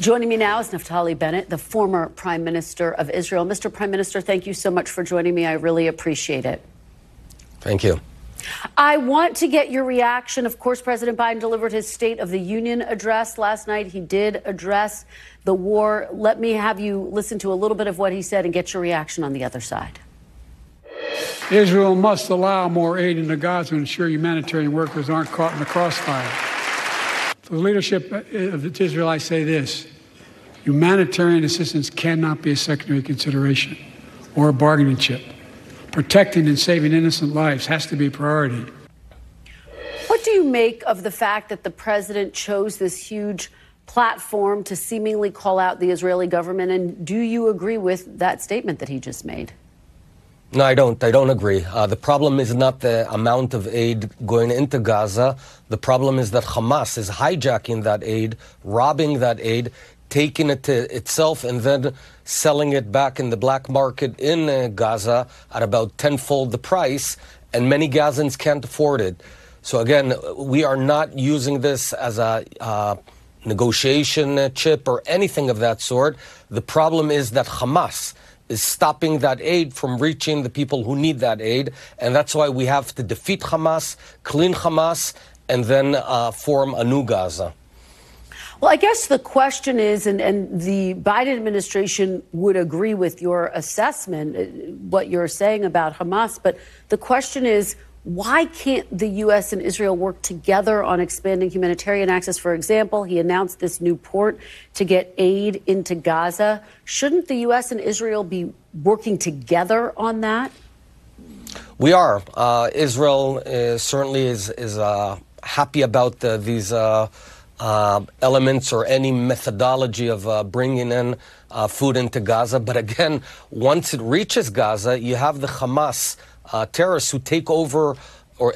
Joining me now is Naftali Bennett, the former Prime Minister of Israel. Mr. Prime Minister, thank you so much for joining me. I really appreciate it. Thank you. I want to get your reaction. Of course, President Biden delivered his State of the Union address last night. He did address the war. Let me have you listen to a little bit of what he said and get your reaction on the other side. Israel must allow more aid into Gaza to ensure humanitarian workers aren't caught in the crossfire. For the leadership of Israel, I say this: humanitarian assistance cannot be a secondary consideration or a bargaining chip. Protecting and saving innocent lives has to be a priority. What do you make of the fact that the president chose this huge platform to seemingly call out the Israeli government? And do you agree with that statement that he just made? No, I don't. I don't agree. The problem is not the amount of aid going into Gaza. The problem is that Hamas is hijacking that aid, robbing that aid, taking it to itself, and then selling it back in the black market in Gaza at about tenfold the price, and many Gazans can't afford it. So again, we are not using this as a negotiation chip or anything of that sort. The problem is that Hamas is stopping that aid from reaching the people who need that aid, and that's why we have to defeat Hamas, clean Hamas, and then form a new Gaza. Well, I guess the question is, and the Biden administration would agree with your assessment, what you're saying about Hamas, but the question is, why can't the U.S. and Israel work together on expanding humanitarian access? For example, he announced this new port to get aid into Gaza. Shouldn't the U.S. and Israel be working together on that? We are. Israel certainly is happy about these elements or any methodology of bringing in food into Gaza. But again, once it reaches Gaza, you have the Hamas terrorists who take over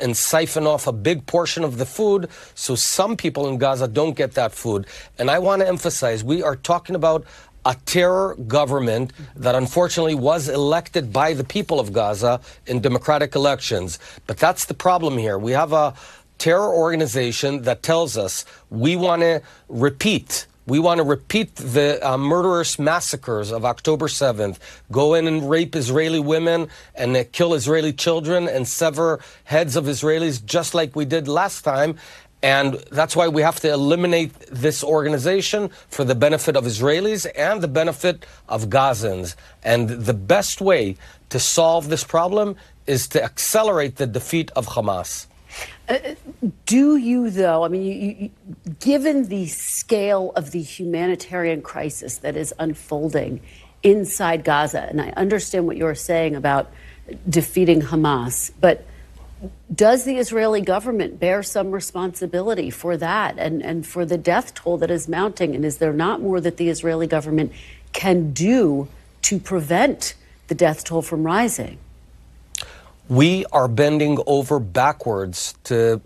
and siphon off a big portion of the food, so some people in Gaza don't get that food. And I want to emphasize, we are talking about a terror government that unfortunately was elected by the people of Gaza in democratic elections. But that's the problem here. We have a terror organization that tells us we want to repeat the murderous massacres of October 7th, go in and rape Israeli women and kill Israeli children and sever heads of Israelis just like we did last time. And that's why we have to eliminate this organization for the benefit of Israelis and the benefit of Gazans. And the best way to solve this problem is to accelerate the defeat of Hamas. Do you, though, I mean, given the scale of the humanitarian crisis that is unfolding inside Gaza, and I understand what you're saying about defeating Hamas, but does the Israeli government bear some responsibility for that and for the death toll that is mounting? And is there not more that the Israeli government can do to prevent the death toll from rising? We are bending over backwards to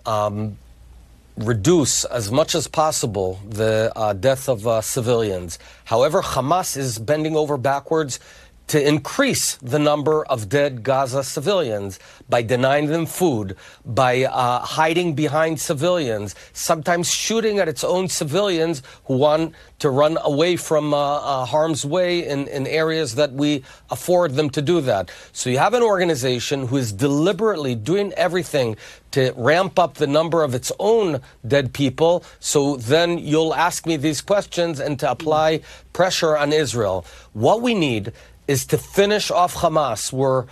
reduce as much as possible the death of civilians. However, Hamas is bending over backwards to increase the number of dead Gaza civilians by denying them food, by hiding behind civilians, sometimes shooting at its own civilians who want to run away from harm's way in areas that we afford them to do that. So you have an organization who is deliberately doing everything to ramp up the number of its own dead people, so then you'll ask me these questions and to apply pressure on Israel. What we need is to finish off Hamas. We're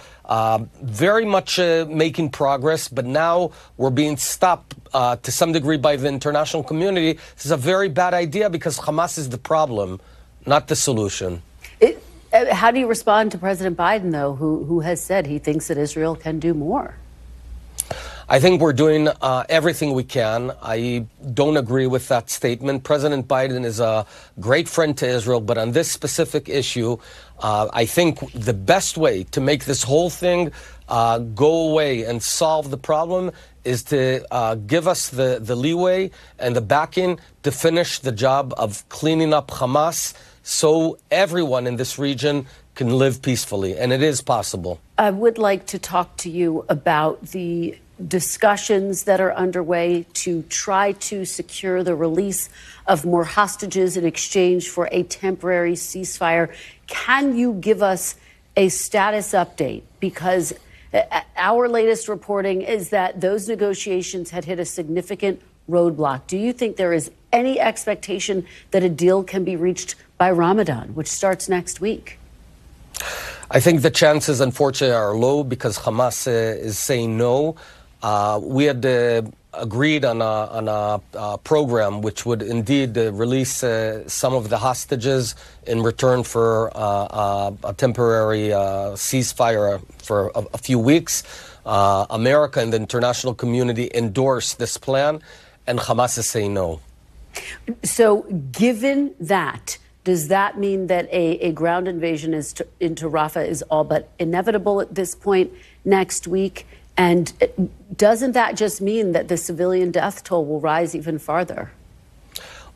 very much making progress, but now we're being stopped to some degree by the international community. This is a very bad idea because Hamas is the problem, not the solution. How do you respond to President Biden, though, who has said he thinks that Israel can do more? I think we're doing everything we can. I don't agree with that statement. President Biden is a great friend to Israel, but on this specific issue, I think the best way to make this whole thing go away and solve the problem is to give us the leeway and the backing to finish the job of cleaning up Hamas so everyone in this region can live peacefully, and it is possible. I would like to talk to you about the discussions that are underway to try to secure the release of more hostages in exchange for a temporary ceasefire. Can you give us a status update? Because our latest reporting is that those negotiations had hit a significant roadblock. Do you think there is any expectation that a deal can be reached by Ramadan, which starts next week? I think the chances, unfortunately, are low because Hamas is saying no. We had agreed on a program which would indeed release some of the hostages in return for a temporary ceasefire for a few weeks. America and the international community endorsed this plan, and Hamas is saying no. So given that, does that mean that a ground invasion into Rafah is all but inevitable at this point next week? And doesn't that just mean that the civilian death toll will rise even farther?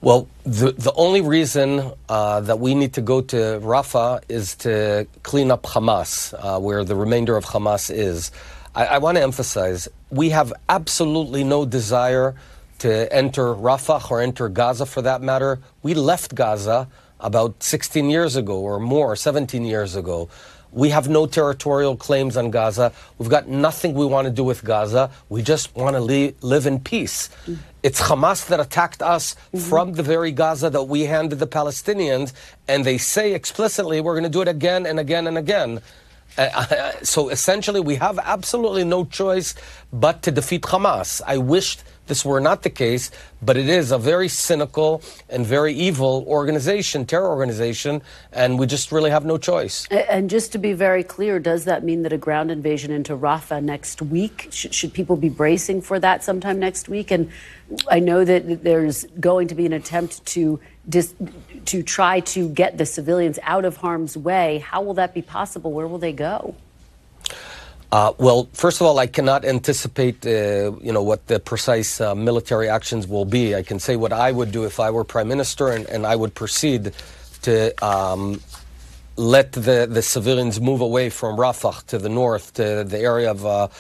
Well, the only reason that we need to go to Rafah is to clean up Hamas, where the remainder of Hamas is. I want to emphasize, we have absolutely no desire to enter Rafah or enter Gaza for that matter. We left Gaza about 16 years ago or more, 17 years ago. We have no territorial claims on Gaza. We've got nothing we want to do with Gaza. We just want to live in peace. It's Hamas that attacked us from the very Gaza that we handed the Palestinians, and they say explicitly we're going to do it again and again and again. So essentially, we have absolutely no choice but to defeat Hamas. I wished this were not the case, but it is a very cynical and very evil organization, terror organization, and we just really have no choice. And just to be very clear, does that mean that a ground invasion into Rafah next week? Should people be bracing for that sometime next week? And I know that there's going to be an attempt to try to get the civilians out of harm's way. How will that be possible? Where will they go? Well, first of all, I cannot anticipate, what the precise military actions will be. I can say what I would do if I were prime minister, and I would proceed to let the civilians move away from Rafah to the north, to the area of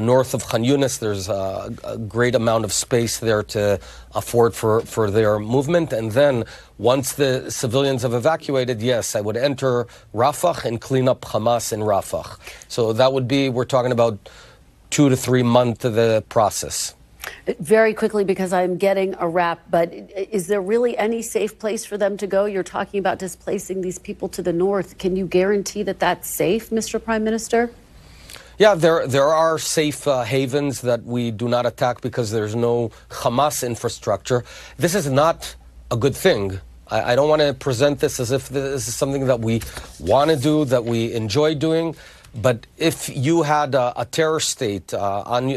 north of Khan Yunis. There's a great amount of space there to afford for their movement. And then once the civilians have evacuated, yes, I would enter Rafah and clean up Hamas in Rafah. So that would be, we're talking about 2 to 3 months of the process. Very quickly, because I'm getting a wrap, but is there really any safe place for them to go? You're talking about displacing these people to the north. Can you guarantee that that's safe, Mr. Prime Minister? Yeah, there are safe havens that we do not attack because there's no Hamas infrastructure. This is not a good thing. I don't want to present this as if this is something that we want to do, that we enjoy doing. But if you had a terror state on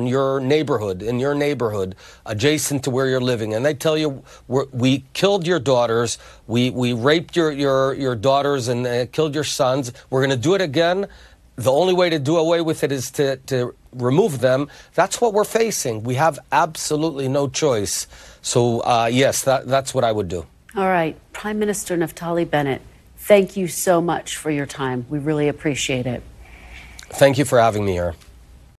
your neighborhood, in your neighborhood, adjacent to where you're living, and they tell you, we killed your daughters, we raped your daughters and killed your sons, we're going to do it again, the only way to do away with it is to remove them. That's what we're facing. We have absolutely no choice. So, yes, that's what I would do. All right. Prime Minister Naftali Bennett, thank you so much for your time. We really appreciate it. Thank you for having me here.